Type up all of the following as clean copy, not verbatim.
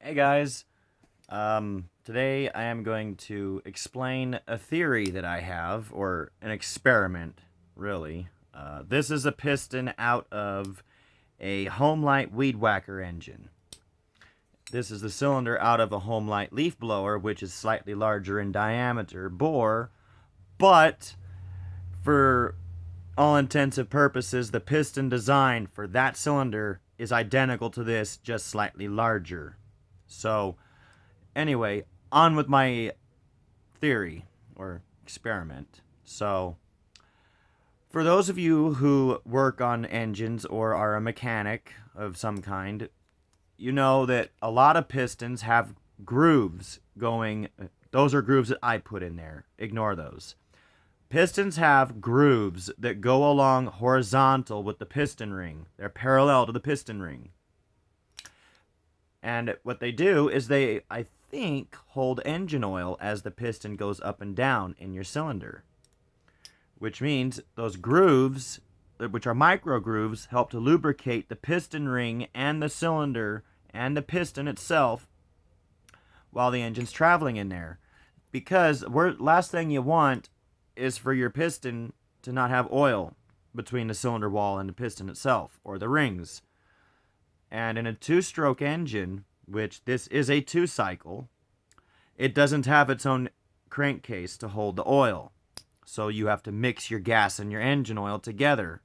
Hey guys, today I am going to explain a theory that I have, or an experiment, really. This is a piston out of a homelite weed whacker engine. This is the cylinder out of a homelite leaf blower, which is slightly larger in diameter bore, but for all intensive purposes, the piston design for that cylinder is identical to this, just slightly larger. So, anyway, on with my theory or experiment. So, for those of you who work on engines or are a mechanic of some kind, you know that a lot of pistons have grooves going. Those are grooves that I put in there. Ignore those. Pistons have grooves that go along horizontal with the piston ring. They're parallel to the piston ring. And what they do is I think, hold engine oil as the piston goes up and down in your cylinder. Which means those grooves, which are micro grooves, help to lubricate the piston ring and the cylinder and the piston itself while the engine's traveling in there. Because last thing you want is for your piston to not have oil between the cylinder wall and the piston itself, or the rings. And in a two-stroke engine, which this is a two-cycle, it doesn't have its own crankcase to hold the oil. So you have to mix your gas and your engine oil together,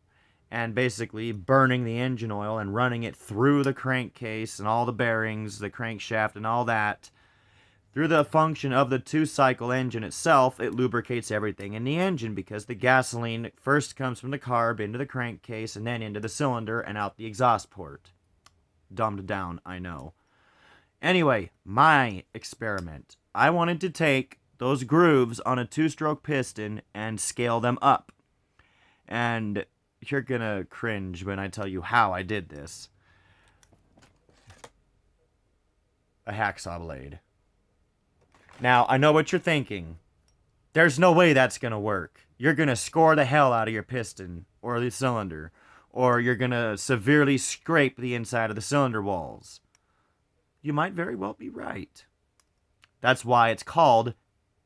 and basically burning the engine oil and running it through the crankcase and all the bearings, the crankshaft and all that. Through the function of the two-cycle engine itself, it lubricates everything in the engine because the gasoline first comes from the carb into the crankcase and then into the cylinder and out the exhaust port. Dumbed down, I know. Anyway, my experiment. I wanted to take those grooves on a two-stroke piston and scale them up. And you're gonna cringe when I tell you how I did this. A hacksaw blade. Now, I know what you're thinking. There's no way that's gonna work. You're gonna score the hell out of your piston or the cylinder, or you're gonna severely scrape the inside of the cylinder walls. You might very well be right. That's why it's called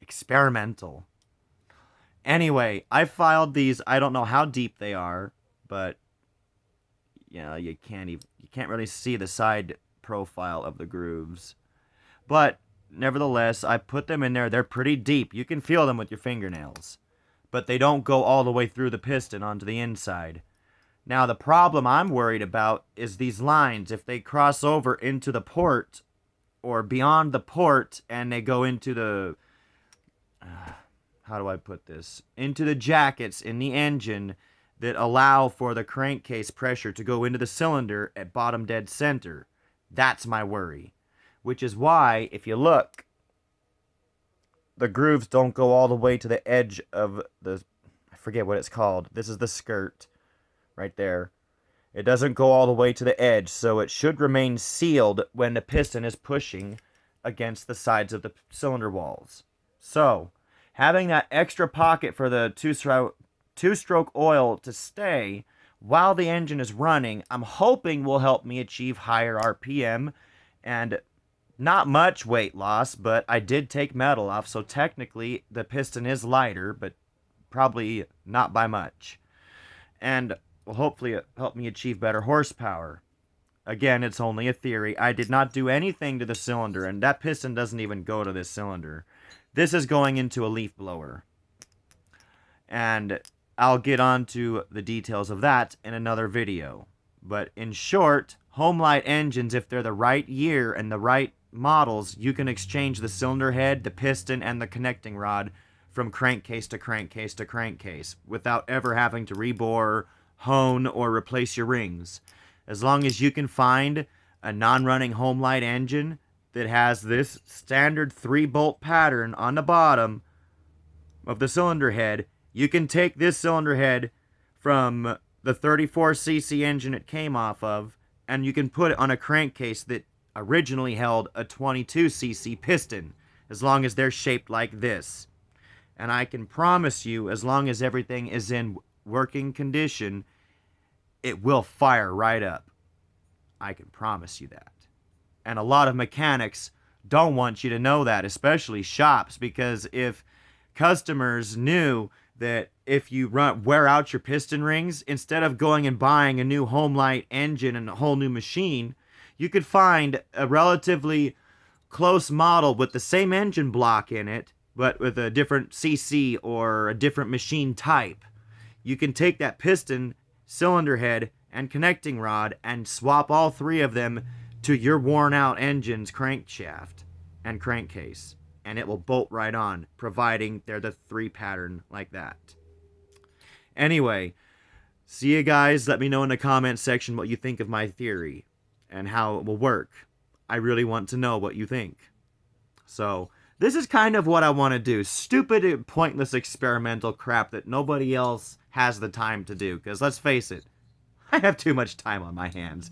experimental. Anyway, I filed these. I don't know how deep they are, but you can't really see the side profile of the grooves. But nevertheless, I put them in there. They're pretty deep. You can feel them with your fingernails, but they don't go all the way through the piston onto the inside. Now, the problem I'm worried about is these lines. If they cross over into the port or beyond the port and they go into the, how do I put this? Into the jackets in the engine that allow for the crankcase pressure to go into the cylinder at bottom dead center. That's my worry. Which is why, if you look, the grooves don't go all the way to the edge of I forget what it's called. This is the skirt. Right there. It doesn't go all the way to the edge, so it should remain sealed when the piston is pushing against the sides of the cylinder walls. So, having that extra pocket for the two-stroke oil to stay while the engine is running, I'm hoping will help me achieve higher RPM and not much weight loss, but I did take metal off, so technically the piston is lighter, but probably not by much. And will hopefully help me achieve better horsepower. Again, it's only a theory. I did not do anything to the cylinder, and that piston doesn't even go to this cylinder. This is going into a leaf blower. And I'll get on to the details of that in another video. But in short, homelite engines, if they're the right year and the right models, you can exchange the cylinder head, the piston, and the connecting rod from crankcase to crankcase to crankcase without ever having to rebore, hone, or replace your rings. As long as you can find a non-running homelite engine that has this standard 3-bolt pattern on the bottom of the cylinder head, you can take this cylinder head from the 34cc engine it came off of, and you can put it on a crankcase that originally held a 22cc piston, as long as they're shaped like this. And I can promise you, as long as everything is in working condition, it will fire right up. I can promise you that. And a lot of mechanics don't want you to know that, especially shops, because if customers knew that if you wear out your piston rings, instead of going and buying a new homelite engine and a whole new machine, you could find a relatively close model with the same engine block in it, but with a different CC or a different machine type. You can take that piston, cylinder head, and connecting rod and swap all three of them to your worn out engine's crankshaft and crankcase, and it will bolt right on, providing they're the 3 pattern like that. Anyway, see you guys. Let me know in the comment section what you think of my theory and how it will work. I really want to know what you think. So, this is kind of what I want to do. Stupid, pointless experimental crap that nobody else has the time to do. Because let's face it, I have too much time on my hands.